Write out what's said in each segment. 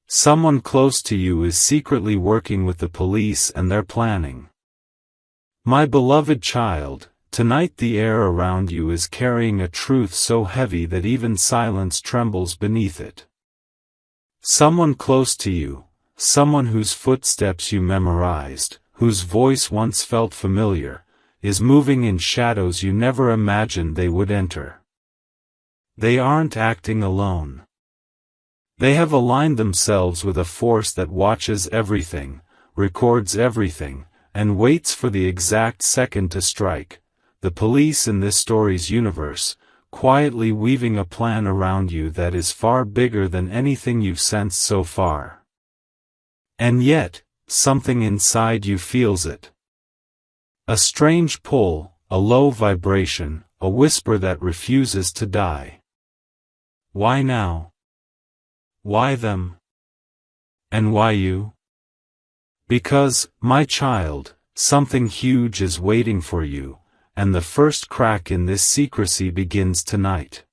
Someone close to you is secretly working with the police and they're planning. My beloved child, tonight the air around you is carrying a truth so heavy that even silence trembles beneath it. Someone close to you, someone whose footsteps you memorized, whose voice once felt familiar, is moving in shadows you never imagined they would enter. They aren't acting alone. They have aligned themselves with a force that watches everything, records everything, and waits for the exact second to strike. The police in this story's universe, quietly weaving a plan around you that is far bigger than anything you've sensed so far. And yet, something inside you feels it. A strange pull, a low vibration, a whisper that refuses to die. Why now? Why them? And why you? Because, my child, something huge is waiting for you, and the first crack in this secrecy begins tonight.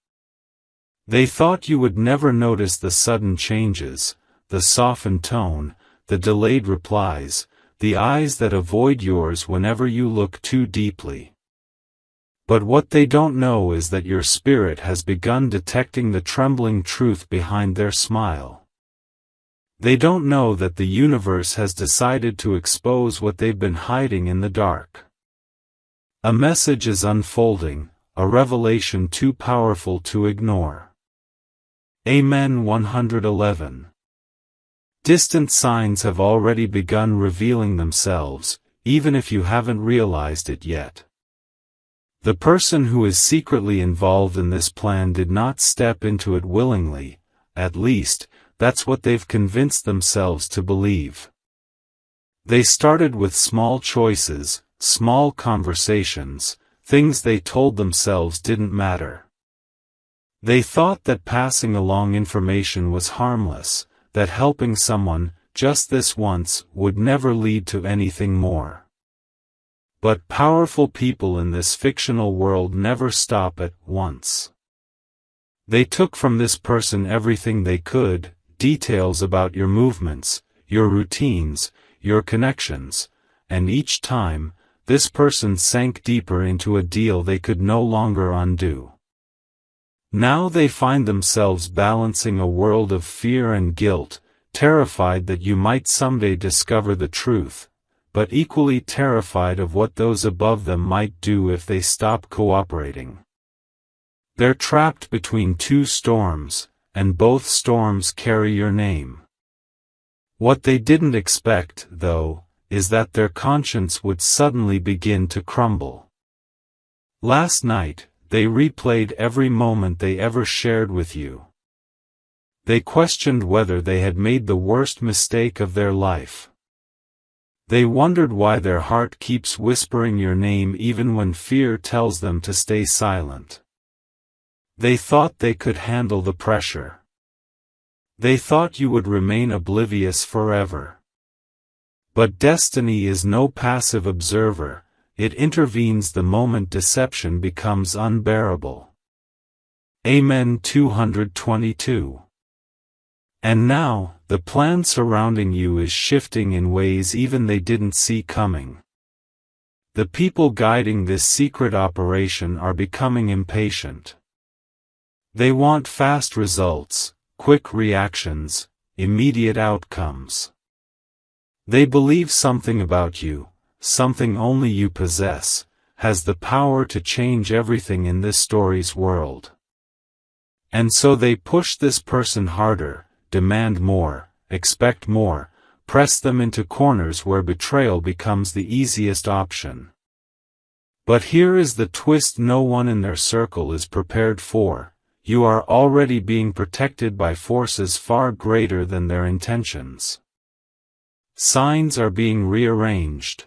They thought you would never notice the sudden changes, the softened tone, the delayed replies, the eyes that avoid yours whenever you look too deeply. But what they don't know is that your spirit has begun detecting the trembling truth behind their smile. They don't know that the universe has decided to expose what they've been hiding in the dark. A message is unfolding, a revelation too powerful to ignore. Amen. 111. Distant signs have already begun revealing themselves, even if you haven't realized it yet. The person who is secretly involved in this plan did not step into it willingly, at least, that's what they've convinced themselves to believe. They started with small choices, small conversations, things they told themselves didn't matter. They thought that passing along information was harmless, that helping someone, just this once, would never lead to anything more. But powerful people in this fictional world never stop at once. They took from this person everything they could, details about your movements, your routines, your connections, and each time, this person sank deeper into a deal they could no longer undo. Now they find themselves balancing a world of fear and guilt, terrified that you might someday discover the truth, but equally terrified of what those above them might do if they stop cooperating. They're trapped between two storms, and both storms carry your name. What they didn't expect, though, is that their conscience would suddenly begin to crumble. Last night, they replayed every moment they ever shared with you. They questioned whether they had made the worst mistake of their life. They wondered why their heart keeps whispering your name even when fear tells them to stay silent. They thought they could handle the pressure. They thought you would remain oblivious forever. But destiny is no passive observer, it intervenes the moment deception becomes unbearable. Amen. 222. And now, the plan surrounding you is shifting in ways even they didn't see coming. The people guiding this secret operation are becoming impatient. They want fast results, quick reactions, immediate outcomes. They believe something about you, something only you possess, has the power to change everything in this story's world. And so they push this person harder, demand more, expect more, press them into corners where betrayal becomes the easiest option. But here is the twist no one in their circle is prepared for: you are already being protected by forces far greater than their intentions. Signs are being rearranged.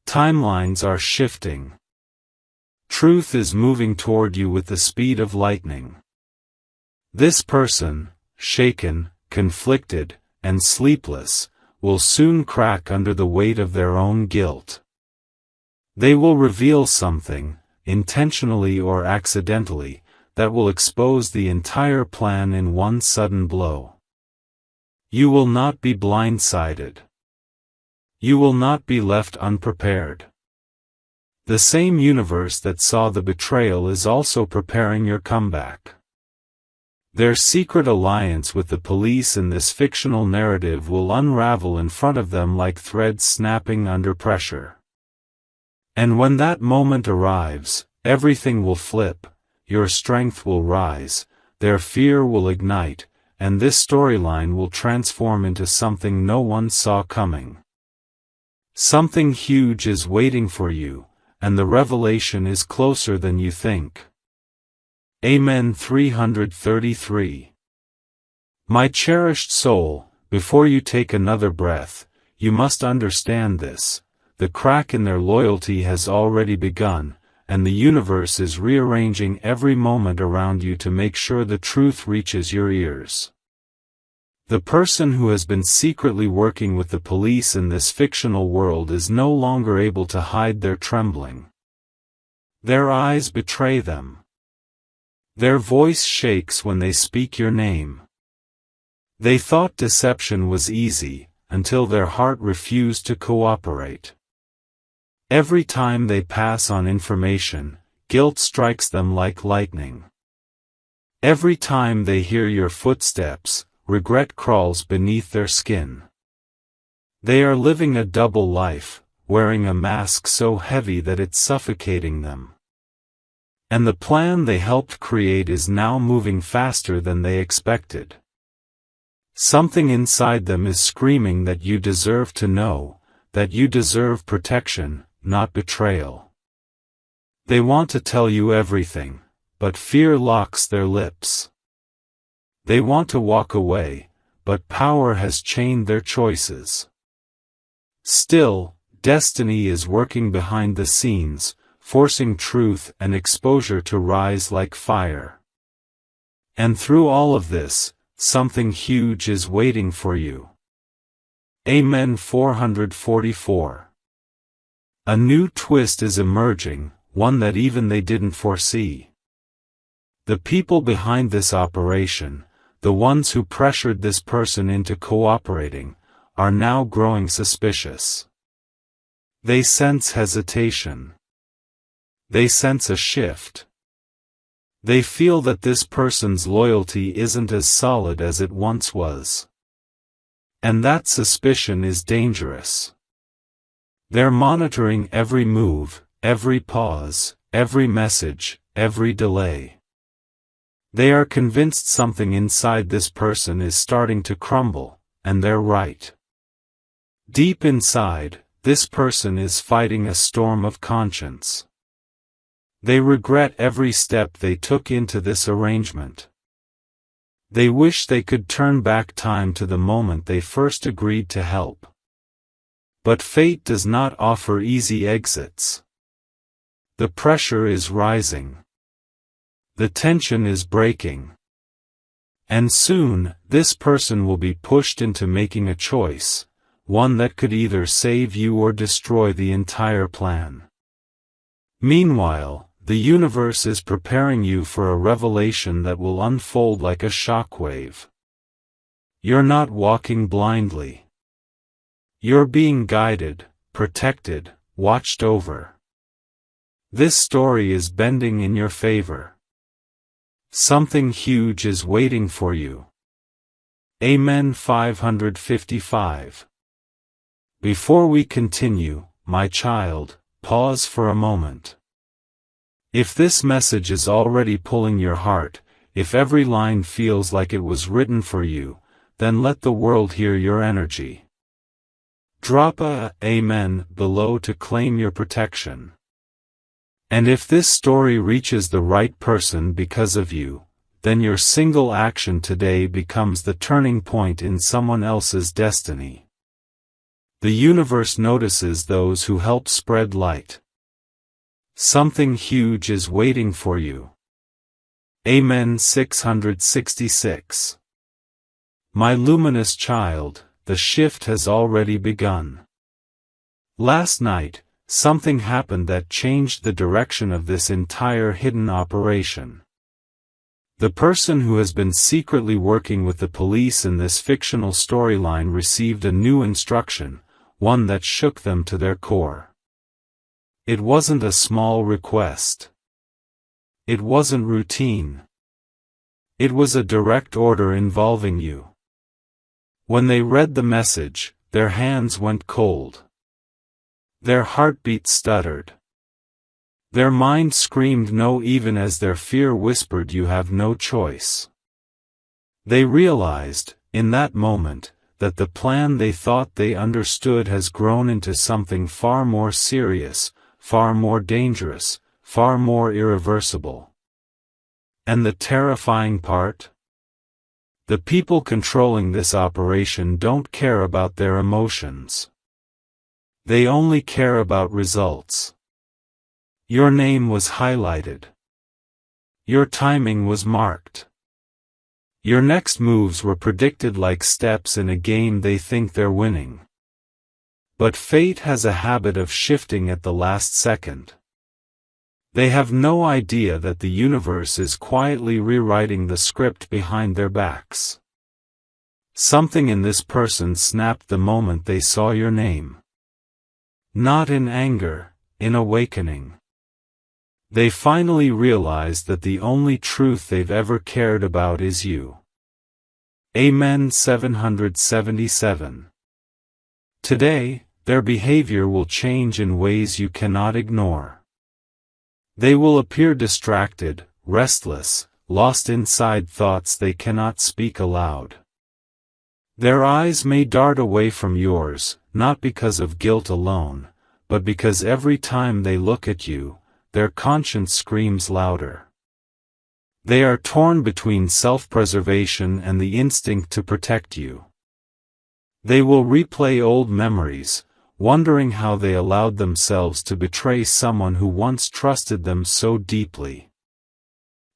Timelines are shifting. Truth is moving toward you with the speed of lightning. This person, shaken, conflicted, and sleepless, will soon crack under the weight of their own guilt. They will reveal something, intentionally or accidentally, that will expose the entire plan in one sudden blow. You will not be blindsided. You will not be left unprepared. The same universe that saw the betrayal is also preparing your comeback. Their secret alliance with the police in this fictional narrative will unravel in front of them like threads snapping under pressure. And when that moment arrives, everything will flip, your strength will rise, their fear will ignite, and this storyline will transform into something no one saw coming. Something huge is waiting for you, and the revelation is closer than you think. Amen. 333. My cherished soul, before you take another breath, you must understand this: the crack in their loyalty has already begun, and the universe is rearranging every moment around you to make sure the truth reaches your ears. The person who has been secretly working with the police in this fictional world is no longer able to hide their trembling. Their eyes betray them. Their voice shakes when they speak your name. They thought deception was easy, until their heart refused to cooperate. Every time they pass on information, guilt strikes them like lightning. Every time they hear your footsteps, regret crawls beneath their skin. They are living a double life, wearing a mask so heavy that it's suffocating them. And the plan they helped create is now moving faster than they expected. Something inside them is screaming that you deserve to know, that you deserve protection, not betrayal. They want to tell you everything, but fear locks their lips. They want to walk away, but power has chained their choices. Still, destiny is working behind the scenes, forcing truth and exposure to rise like fire. And through all of this, something huge is waiting for you. Amen. 444. A new twist is emerging, one that even they didn't foresee. The people behind this operation, the ones who pressured this person into cooperating, are now growing suspicious. They sense hesitation. They sense a shift. They feel that this person's loyalty isn't as solid as it once was. And that suspicion is dangerous. They're monitoring every move, every pause, every message, every delay. They are convinced something inside this person is starting to crumble, and they're right. Deep inside, this person is fighting a storm of conscience. They regret every step they took into this arrangement. They wish they could turn back time to the moment they first agreed to help. But fate does not offer easy exits. The pressure is rising. The tension is breaking. And soon, this person will be pushed into making a choice, one that could either save you or destroy the entire plan. Meanwhile, the universe is preparing you for a revelation that will unfold like a shockwave. You're not walking blindly. You're being guided, protected, watched over. This story is bending in your favor. Something huge is waiting for you. Amen. 555. Before we continue, my child, pause for a moment. If this message is already pulling your heart, if every line feels like it was written for you, then let the world hear your energy. Drop a Amen below to claim your protection. And if this story reaches the right person because of you, then your single action today becomes the turning point in someone else's destiny. The universe notices those who help spread light. Something huge is waiting for you. Amen. 666. My luminous child, the shift has already begun. Last night, something happened that changed the direction of this entire hidden operation. The person who has been secretly working with the police in this fictional storyline received a new instruction, one that shook them to their core. It wasn't a small request. It wasn't routine. It was a direct order involving you. When they read the message, their hands went cold. Their heartbeat stuttered. Their mind screamed no even as their fear whispered you have no choice. They realized, in that moment, that the plan they thought they understood has grown into something far more serious, far more dangerous, far more irreversible. And the terrifying part? The people controlling this operation don't care about their emotions. They only care about results. Your name was highlighted. Your timing was marked. Your next moves were predicted like steps in a game they think they're winning. But fate has a habit of shifting at the last second. They have no idea that the universe is quietly rewriting the script behind their backs. Something in this person snapped the moment they saw your name. Not in anger, in awakening. They finally realized that the only truth they've ever cared about is you. Amen. 777. Today, their behavior will change in ways you cannot ignore. They will appear distracted, restless, lost inside thoughts they cannot speak aloud. Their eyes may dart away from yours, not because of guilt alone, but because every time they look at you, their conscience screams louder. They are torn between self-preservation and the instinct to protect you. They will replay old memories, wondering how they allowed themselves to betray someone who once trusted them so deeply.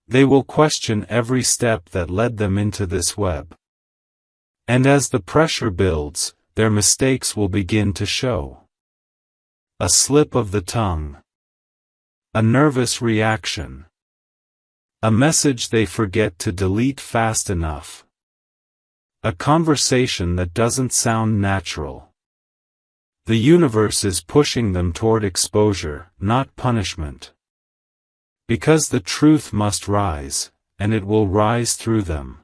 They will question every step that led them into this web. And as the pressure builds, their mistakes will begin to show. A slip of the tongue. A nervous reaction. A message they forget to delete fast enough. A conversation that doesn't sound natural. The universe is pushing them toward exposure, not punishment. Because the truth must rise, and it will rise through them.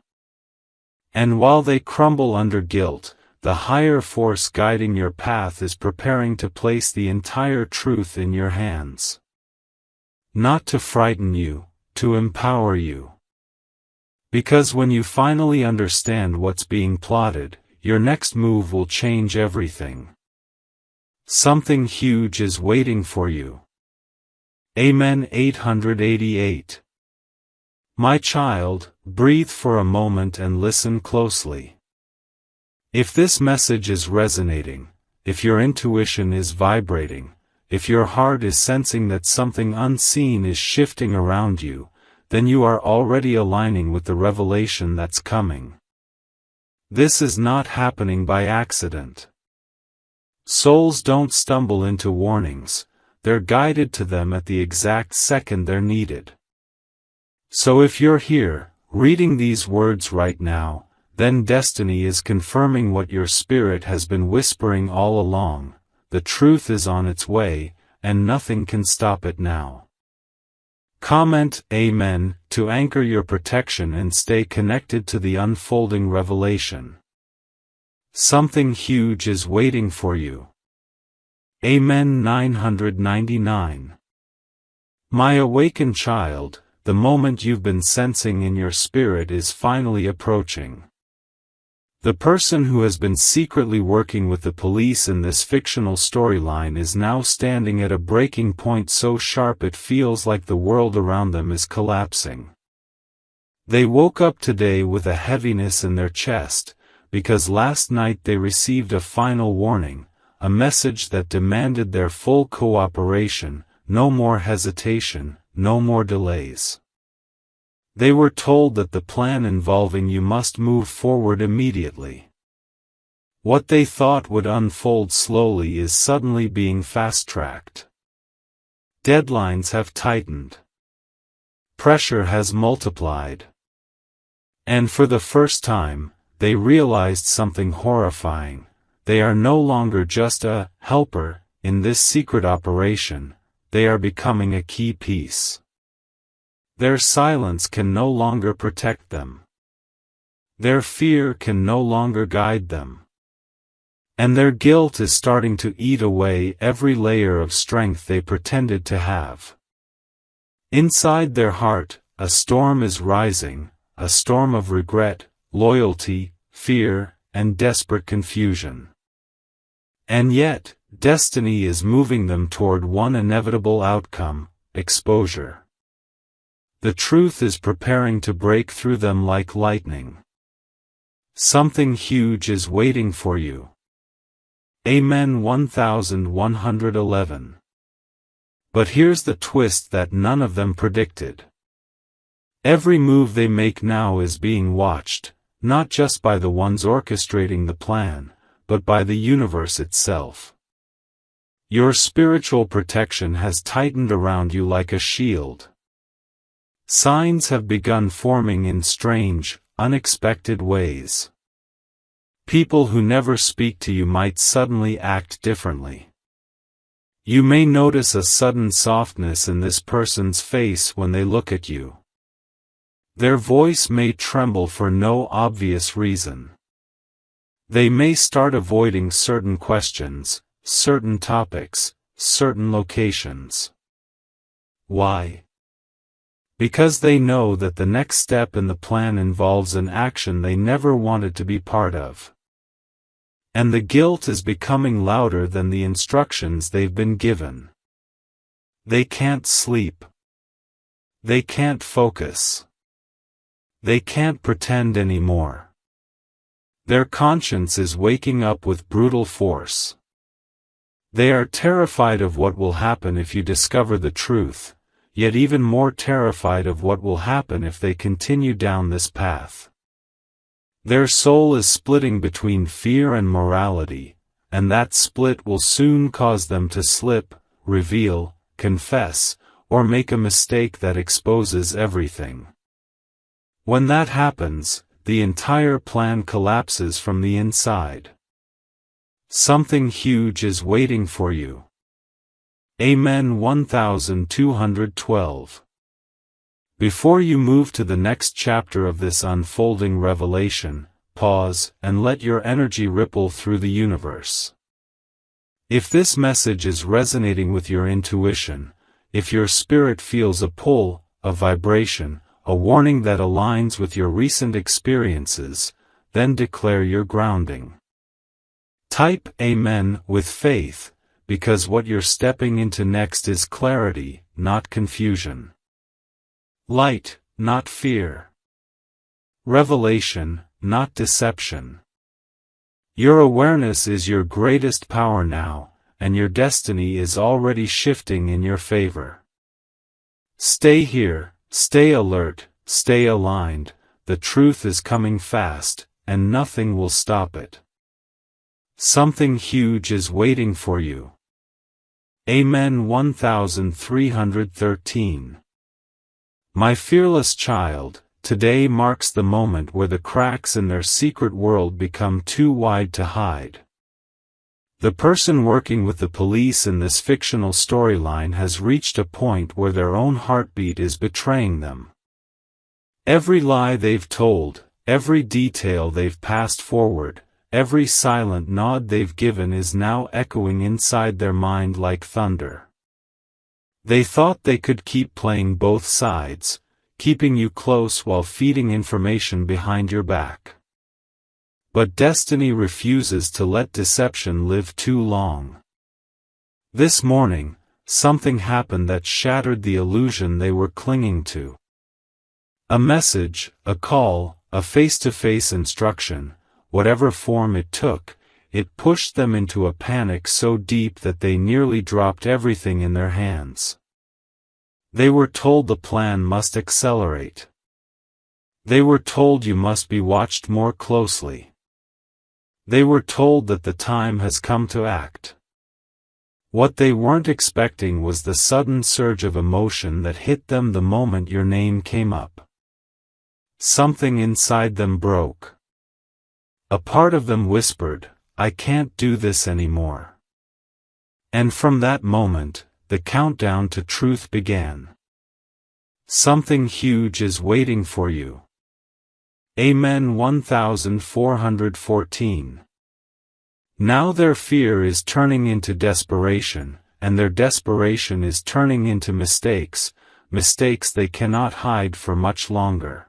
And while they crumble under guilt, the higher force guiding your path is preparing to place the entire truth in your hands. Not to frighten you, to empower you. Because when you finally understand what's being plotted, your next move will change everything. Something huge is waiting for you. Amen. 888. My child, breathe for a moment and listen closely. If this message is resonating, if your intuition is vibrating, if your heart is sensing that something unseen is shifting around you, then you are already aligning with the revelation that's coming. This is not happening by accident. Souls don't stumble into warnings, they're guided to them at the exact second they're needed. So if you're here, reading these words right now, then destiny is confirming what your spirit has been whispering all along. The truth is on its way, and nothing can stop it now. Comment Amen to anchor your protection and stay connected to the unfolding revelation. Something huge is waiting for you. Amen. 999. My awakened child, the moment you've been sensing in your spirit is finally approaching. The person who has been secretly working with the police in this fictional storyline is now standing at a breaking point so sharp it feels like the world around them is collapsing. They woke up today with a heaviness in their chest, because last night they received a final warning, a message that demanded their full cooperation, no more hesitation, no more delays. They were told that the plan involving you must move forward immediately. What they thought would unfold slowly is suddenly being fast-tracked. Deadlines have tightened. Pressure has multiplied. And for the first time, they realized something horrifying. They are no longer just a helper in this secret operation, they are becoming a key piece. Their silence can no longer protect them. Their fear can no longer guide them. And their guilt is starting to eat away every layer of strength they pretended to have. Inside their heart, a storm is rising, a storm of regret, loyalty, fear, and desperate confusion. And yet, destiny is moving them toward one inevitable outcome: exposure. The truth is preparing to break through them like lightning. Something huge is waiting for you. Amen. 1111. But here's the twist that none of them predicted. Every move they make now is being watched, not just by the ones orchestrating the plan, but by the universe itself. Your spiritual protection has tightened around you like a shield. Signs have begun forming in strange, unexpected ways. People who never speak to you might suddenly act differently. You may notice a sudden softness in this person's face when they look at you. Their voice may tremble for no obvious reason. They may start avoiding certain questions, certain topics, certain locations. Why? Because they know that the next step in the plan involves an action they never wanted to be part of. And the guilt is becoming louder than the instructions they've been given. They can't sleep. They can't focus. They can't pretend anymore. Their conscience is waking up with brutal force. They are terrified of what will happen if you discover the truth, yet even more terrified of what will happen if they continue down this path. Their soul is splitting between fear and morality, and that split will soon cause them to slip, reveal, confess, or make a mistake that exposes everything. When that happens, the entire plan collapses from the inside. Something huge is waiting for you. Amen. 1212. Before you move to the next chapter of this unfolding revelation, pause and let your energy ripple through the universe. If this message is resonating with your intuition, if your spirit feels a pull, a vibration, a warning that aligns with your recent experiences, then declare your grounding. Type Amen with faith, because what you're stepping into next is clarity, not confusion. Light, not fear. Revelation, not deception. Your awareness is your greatest power now, and your destiny is already shifting in your favor. Stay here. Stay alert, stay aligned, the truth is coming fast, and nothing will stop it. Something huge is waiting for you. Amen. 1313. My fearless child, today marks the moment where the cracks in their secret world become too wide to hide. The person working with the police in this fictional storyline has reached a point where their own heartbeat is betraying them. Every lie they've told, every detail they've passed forward, every silent nod they've given is now echoing inside their mind like thunder. They thought they could keep playing both sides, keeping you close while feeding information behind your back. But destiny refuses to let deception live too long. This morning, something happened that shattered the illusion they were clinging to. A message, a call, a face-to-face instruction, whatever form it took, it pushed them into a panic so deep that they nearly dropped everything in their hands. They were told the plan must accelerate. They were told you must be watched more closely. They were told that the time has come to act. What they weren't expecting was the sudden surge of emotion that hit them the moment your name came up. something inside them broke. A part of them whispered, "I can't do this anymore." And from that moment, the countdown to truth began. Something huge is waiting for you. Amen. 1414. Now their fear is turning into desperation, and their desperation is turning into mistakes, mistakes they cannot hide for much longer.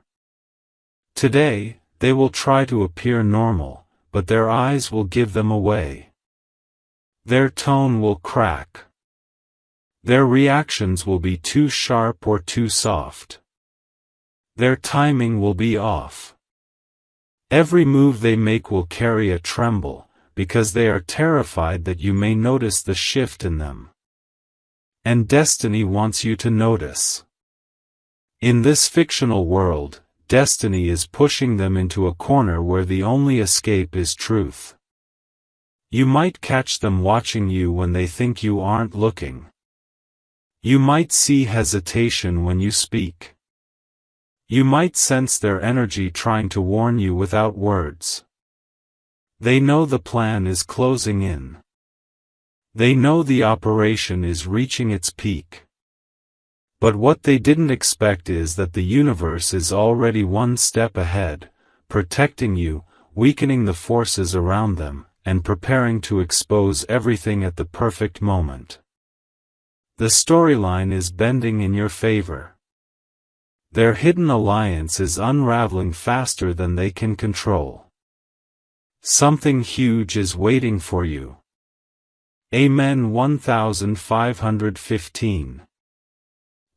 Today, they will try to appear normal, but their eyes will give them away. Their tone will crack. Their reactions will be too sharp or too soft. Their timing will be off. Every move they make will carry a tremble, because they are terrified that you may notice the shift in them. And destiny wants you to notice. In this fictional world, destiny is pushing them into a corner where the only escape is truth. You might catch them watching you when they think you aren't looking. You might see hesitation when you speak. You might sense their energy trying to warn you without words. They know the plan is closing in. They know the operation is reaching its peak. But what they didn't expect is that the universe is already one step ahead, protecting you, weakening the forces around them, and preparing to expose everything at the perfect moment. The storyline is bending in your favor. Their hidden alliance is unraveling faster than they can control. Something huge is waiting for you. Amen. 1515.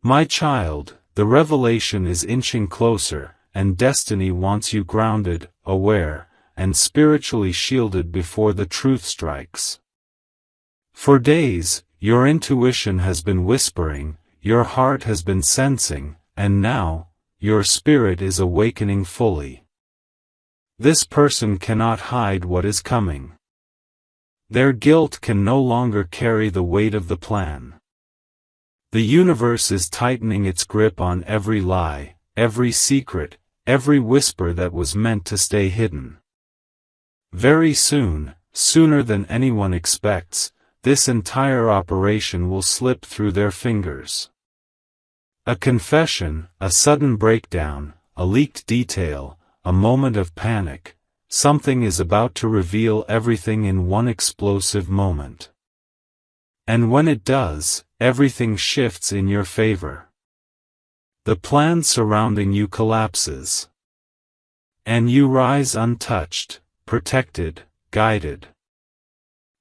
My child, the revelation is inching closer, and destiny wants you grounded, aware, and spiritually shielded before the truth strikes. For days, your intuition has been whispering, your heart has been sensing, and now, your spirit is awakening fully. This person cannot hide what is coming. Their guilt can no longer carry the weight of the plan. The universe is tightening its grip on every lie, every secret, every whisper that was meant to stay hidden. Very soon, sooner than anyone expects, this entire operation will slip through their fingers. A confession, a sudden breakdown, a leaked detail, a moment of panic, something is about to reveal everything in one explosive moment. And when it does, everything shifts in your favor. The plan surrounding you collapses. And you rise untouched, protected, guided.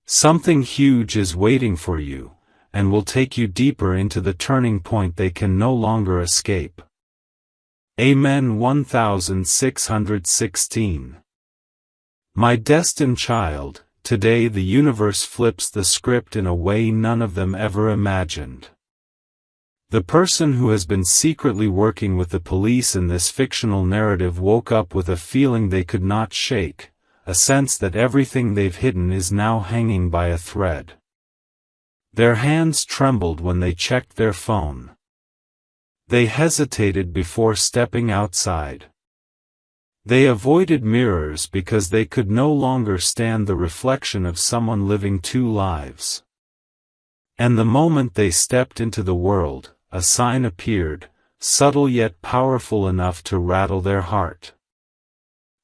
Something huge is waiting for you, and will take you deeper into the turning point they can no longer escape. Amen. 1616. My destined child, today the universe flips the script in a way none of them ever imagined. The person who has been secretly working with the police in this fictional narrative woke up with a feeling they could not shake, a sense that everything they've hidden is now hanging by a thread. Their hands trembled when they checked their phone. They hesitated before stepping outside. They avoided mirrors because they could no longer stand the reflection of someone living two lives. And the moment they stepped into the world, a sign appeared, subtle yet powerful enough to rattle their heart.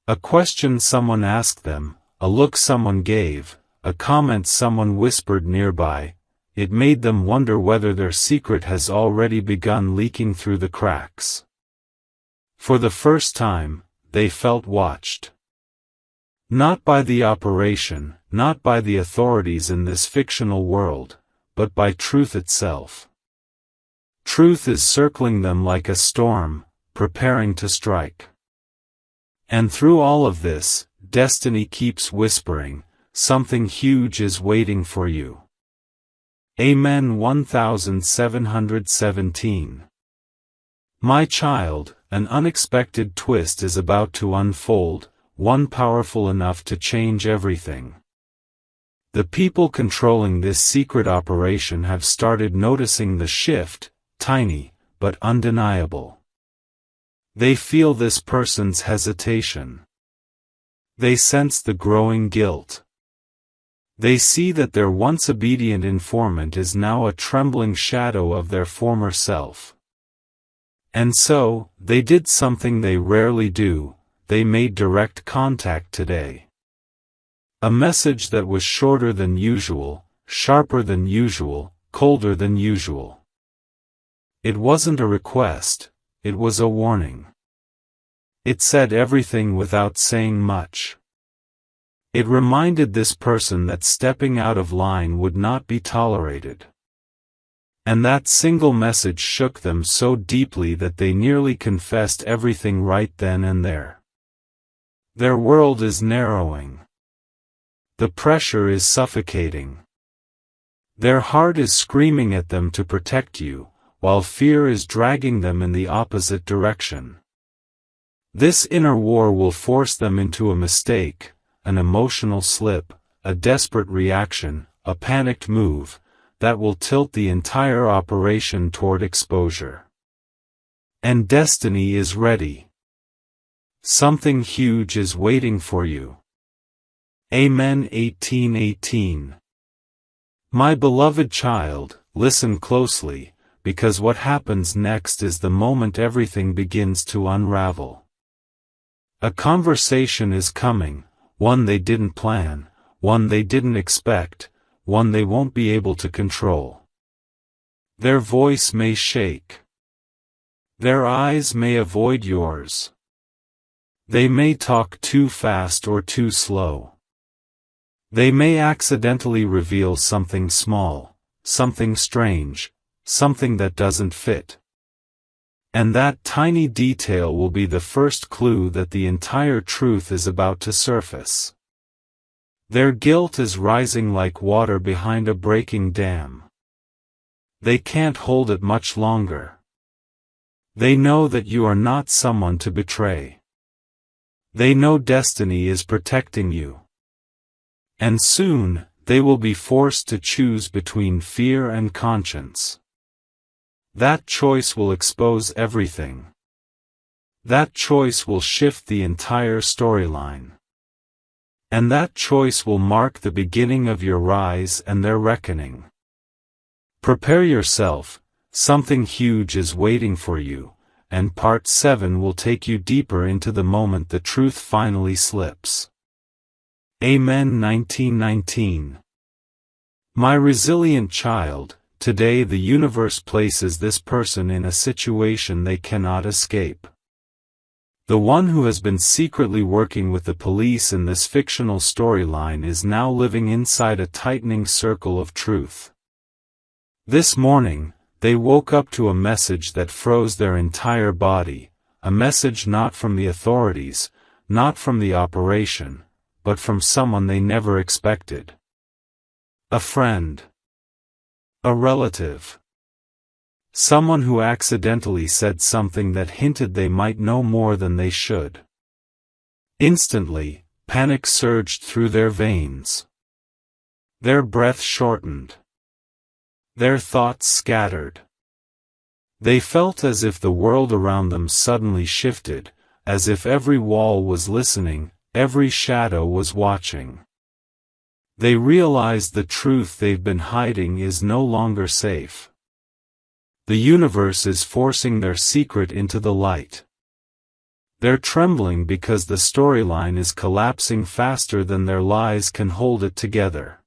A question someone asked them, a look someone gave, a comment someone whispered nearby. It made them wonder whether their secret has already begun leaking through the cracks. For the first time, they felt watched. Not by the operation, not by the authorities in this fictional world, but by truth itself. Truth is circling them like a storm, preparing to strike. And through all of this, destiny keeps whispering, something huge is waiting for you. Amen. 1717. My child, an unexpected twist is about to unfold, one powerful enough to change everything. The people controlling this secret operation have started noticing the shift, tiny, but undeniable. They feel this person's hesitation. They sense the growing guilt. They see that their once obedient informant is now a trembling shadow of their former self. And so, they did something they rarely do, they made direct contact today. A message that was shorter than usual, sharper than usual, colder than usual. It wasn't a request, it was a warning. It said everything without saying much. It reminded this person that stepping out of line would not be tolerated. And that single message shook them so deeply that they nearly confessed everything right then and there. Their world is narrowing. The pressure is suffocating. Their heart is screaming at them to protect you, while fear is dragging them in the opposite direction. This inner war will force them into a mistake, an emotional slip, a desperate reaction, a panicked move, that will tilt the entire operation toward exposure. And destiny is ready. Something huge is waiting for you. Amen. 18:18. My beloved child, listen closely, because what happens next is the moment everything begins to unravel. A conversation is coming, one they didn't plan, one they didn't expect, one they won't be able to control. Their voice may shake. Their eyes may avoid yours. They may talk too fast or too slow. They may accidentally reveal something small, something strange, something that doesn't fit. And that tiny detail will be the first clue that the entire truth is about to surface. Their guilt is rising like water behind a breaking dam. They can't hold it much longer. They know that you are not someone to betray. They know destiny is protecting you. And soon, they will be forced to choose between fear and conscience. That choice will expose everything. That choice will shift the entire storyline. And that choice will mark the beginning of your rise and their reckoning. Prepare yourself, something huge is waiting for you, and part 7 will take you deeper into the moment the truth finally slips. Amen. 19:19. My resilient child, today the universe places this person in a situation they cannot escape. The one who has been secretly working with the police in this fictional storyline is now living inside a tightening circle of truth. This morning, they woke up to a message that froze their entire body, a message not from the authorities, not from the operation, but from someone they never expected. A friend. A relative. Someone who accidentally said something that hinted they might know more than they should. Instantly, panic surged through their veins. Their breath shortened. Their thoughts scattered. They felt as if the world around them suddenly shifted, as if every wall was listening, every shadow was watching. They realized the truth they've been hiding is no longer safe. The universe is forcing their secret into the light. They're trembling because the storyline is collapsing faster than their lies can hold it together.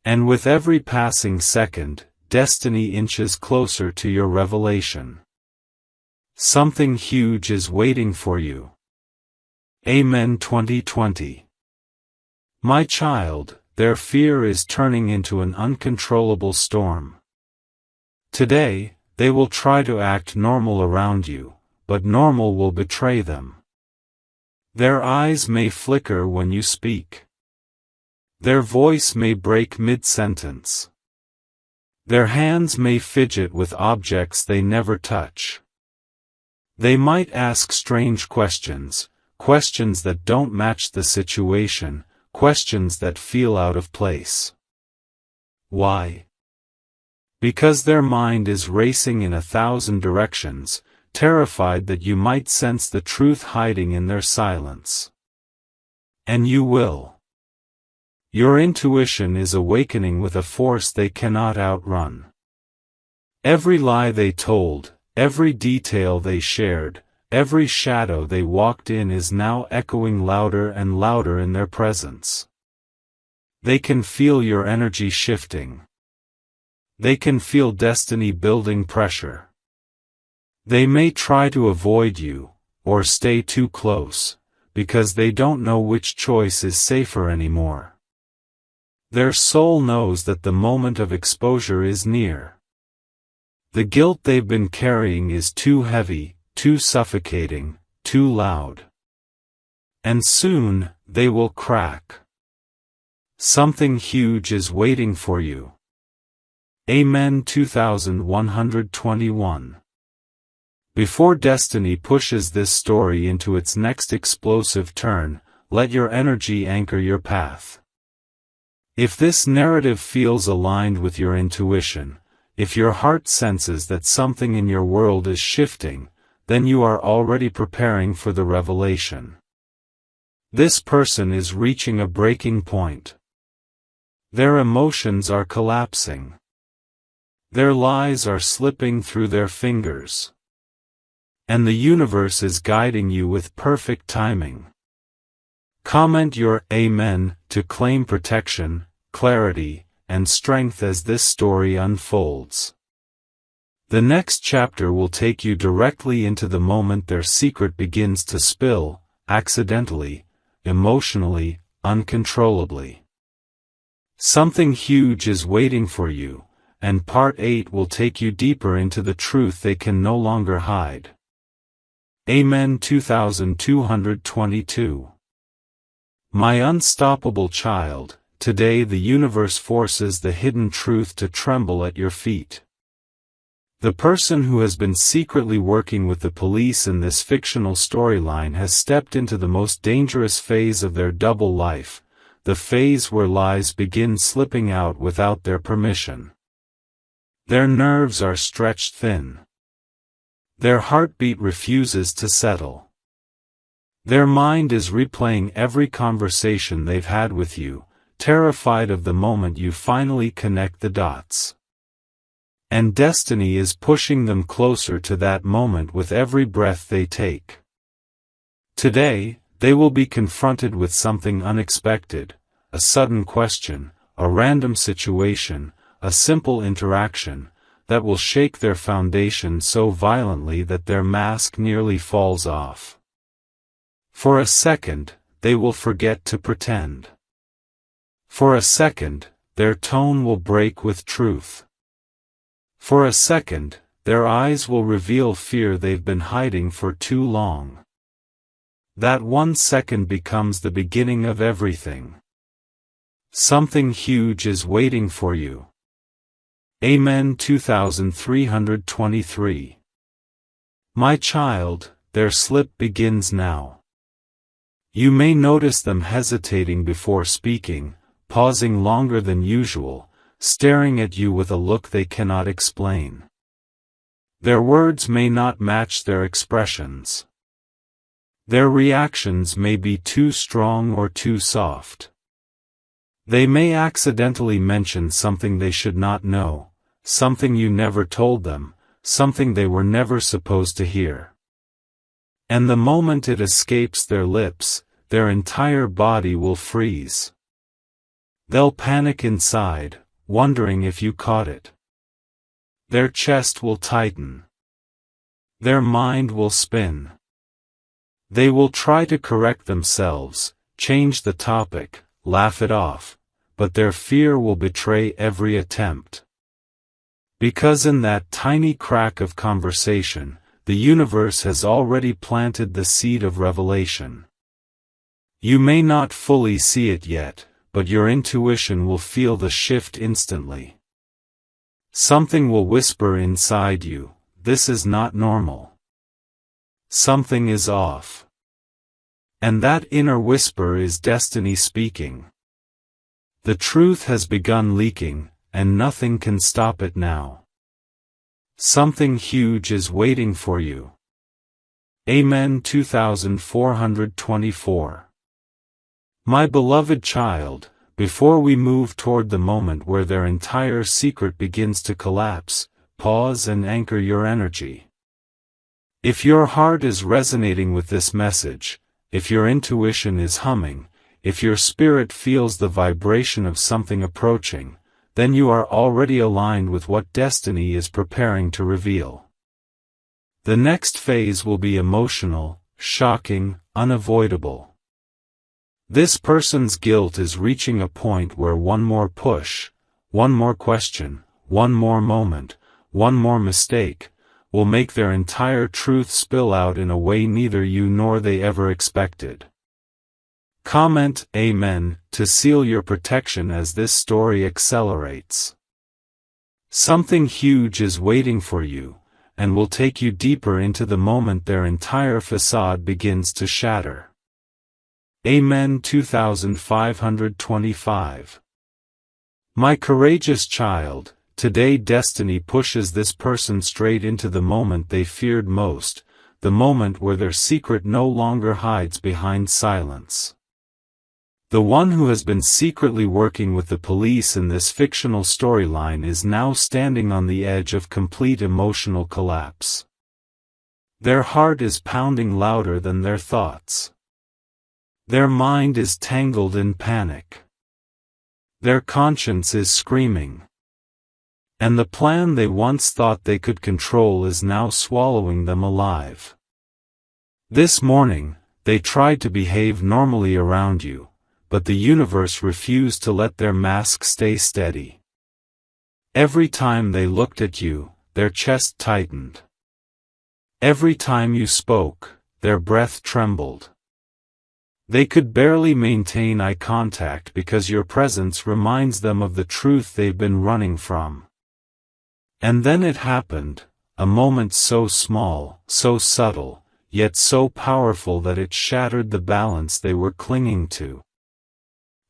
And with every passing second, destiny inches closer to your revelation. Something huge is waiting for you. Amen. 2020. My child, their fear is turning into an uncontrollable storm. Today, they will try to act normal around you, but normal will betray them. Their eyes may flicker when you speak. Their voice may break mid-sentence. Their hands may fidget with objects they never touch. They might ask strange questions, questions that don't match the situation, questions that feel out of place. Why? Because their mind is racing in 1,000 directions, terrified that you might sense the truth hiding in their silence. And you will. Your intuition is awakening with a force they cannot outrun. Every lie they told, every detail they shared, every shadow they walked in is now echoing louder and louder in their presence. They can feel your energy shifting. They can feel destiny building pressure. They may try to avoid you, or stay too close, because they don't know which choice is safer anymore. Their soul knows that the moment of exposure is near. The guilt they've been carrying is too heavy, too suffocating, too loud. And soon, they will crack. Something huge is waiting for you. Amen. 2121. Before destiny pushes this story into its next explosive turn, let your energy anchor your path. If this narrative feels aligned with your intuition, if your heart senses that something in your world is shifting, then you are already preparing for the revelation. This person is reaching a breaking point. Their emotions are collapsing. Their lies are slipping through their fingers. And the universe is guiding you with perfect timing. Comment your Amen to claim protection, clarity, and strength as this story unfolds. The next chapter will take you directly into the moment their secret begins to spill, accidentally, emotionally, uncontrollably. Something huge is waiting for you, and Part 8 will take you deeper into the truth they can no longer hide. Amen. 2222. My unstoppable child, today the universe forces the hidden truth to tremble at your feet. The person who has been secretly working with the police in this fictional storyline has stepped into the most dangerous phase of their double life, the phase where lies begin slipping out without their permission. Their nerves are stretched thin. Their heartbeat refuses to settle. Their mind is replaying every conversation they've had with you, terrified of the moment you finally connect the dots. And destiny is pushing them closer to that moment with every breath they take. Today, they will be confronted with something unexpected, a sudden question, a random situation, a simple interaction, that will shake their foundation so violently that their mask nearly falls off. For a second, they will forget to pretend. For a second, their tone will break with truth. For a second, their eyes will reveal fear they've been hiding for too long. That 1 second becomes the beginning of everything. Something huge is waiting for you. Amen. 2323. My child, their slip begins now. You may notice them hesitating before speaking, pausing longer than usual, staring at you with a look they cannot explain. Their words may not match their expressions. Their reactions may be too strong or too soft. They may accidentally mention something they should not know, something you never told them, something they were never supposed to hear. And the moment it escapes their lips, their entire body will freeze. They'll panic inside, wondering if you caught it. Their chest will tighten. Their mind will spin. They will try to correct themselves, change the topic, laugh it off, but their fear will betray every attempt. Because in that tiny crack of conversation, the universe has already planted the seed of revelation. You may not fully see it yet, but your intuition will feel the shift instantly. Something will whisper inside you, this is not normal. Something is off. And that inner whisper is destiny speaking. The truth has begun leaking, and nothing can stop it now. Something huge is waiting for you. Amen. 2424. My beloved child, before we move toward the moment where their entire secret begins to collapse, pause and anchor your energy. If your heart is resonating with this message, if your intuition is humming, if your spirit feels the vibration of something approaching, then you are already aligned with what destiny is preparing to reveal. The next phase will be emotional, shocking, unavoidable. This person's guilt is reaching a point where one more push, one more question, one more moment, one more mistake, will make their entire truth spill out in a way neither you nor they ever expected. Comment Amen to seal your protection as this story accelerates. Something huge is waiting for you, and will take you deeper into the moment their entire facade begins to shatter. Amen. 2525. My courageous child, today destiny pushes this person straight into the moment they feared most, the moment where their secret no longer hides behind silence. The one who has been secretly working with the police in this fictional storyline is now standing on the edge of complete emotional collapse. Their heart is pounding louder than their thoughts. Their mind is tangled in panic. Their conscience is screaming. And the plan they once thought they could control is now swallowing them alive. This morning, they tried to behave normally around you, but the universe refused to let their mask stay steady. Every time they looked at you, their chest tightened. Every time you spoke, their breath trembled. They could barely maintain eye contact because your presence reminds them of the truth they've been running from. And then it happened, a moment so small, so subtle, yet so powerful that it shattered the balance they were clinging to.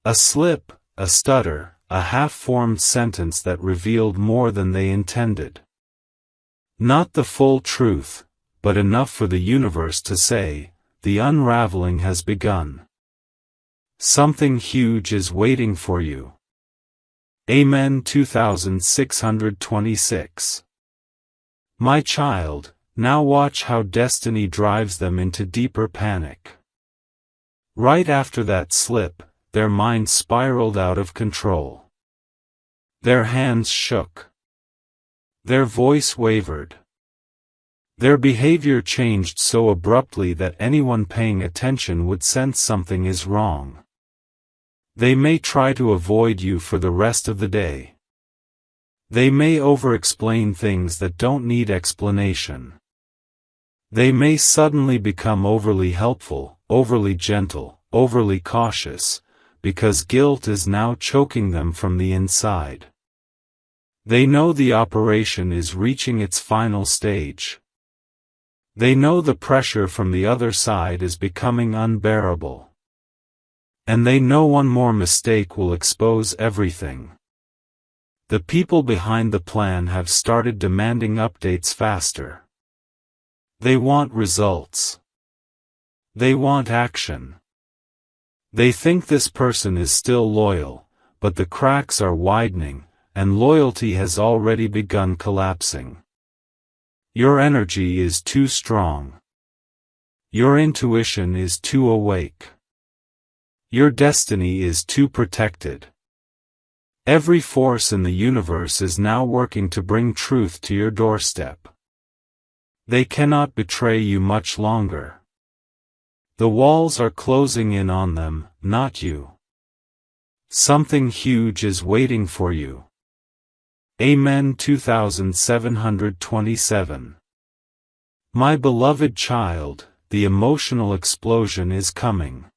A slip, a stutter, a half-formed sentence that revealed more than they intended. Not the full truth, but enough for the universe to say, the unraveling has begun. Something huge is waiting for you. Amen. 2626. My child, now watch how destiny drives them into deeper panic. Right after that slip, their mind spiraled out of control. Their hands shook. Their voice wavered. Their behavior changed so abruptly that anyone paying attention would sense something is wrong. They may try to avoid you for the rest of the day. They may over-explain things that don't need explanation. They may suddenly become overly helpful, overly gentle, overly cautious, because guilt is now choking them from the inside. They know the operation is reaching its final stage. They know the pressure from the other side is becoming unbearable. And they know one more mistake will expose everything. The people behind the plan have started demanding updates faster. They want results. They want action. They think this person is still loyal, but the cracks are widening, and loyalty has already begun collapsing. Your energy is too strong. Your intuition is too awake. Your destiny is too protected. Every force in the universe is now working to bring truth to your doorstep. They cannot betray you much longer. The walls are closing in on them, not you. Something huge is waiting for you. Amen. 2727. My beloved child, the emotional explosion is coming.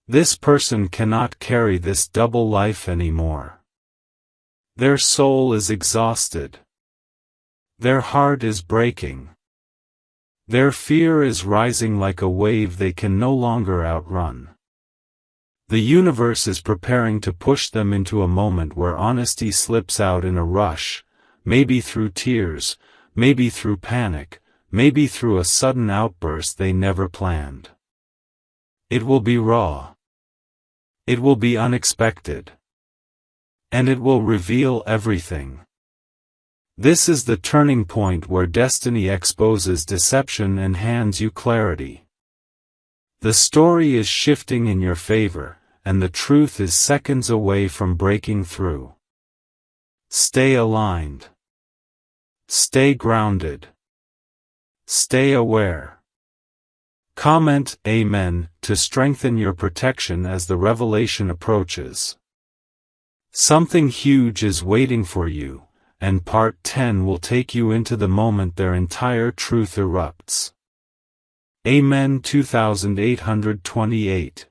This person cannot carry this double life anymore. Their soul is exhausted. Their heart is breaking. Their fear is rising like a wave they can no longer outrun. The universe is preparing to push them into a moment where honesty slips out in a rush, maybe through tears, maybe through panic, maybe through a sudden outburst they never planned. It will be raw. It will be unexpected. And it will reveal everything. This is the turning point where destiny exposes deception and hands you clarity. The story is shifting in your favor, and the truth is seconds away from breaking through. Stay aligned. Stay grounded. Stay aware. Comment Amen to strengthen your protection as the revelation approaches. Something huge is waiting for you, and Part 10 will take you into the moment their entire truth erupts. Amen 2828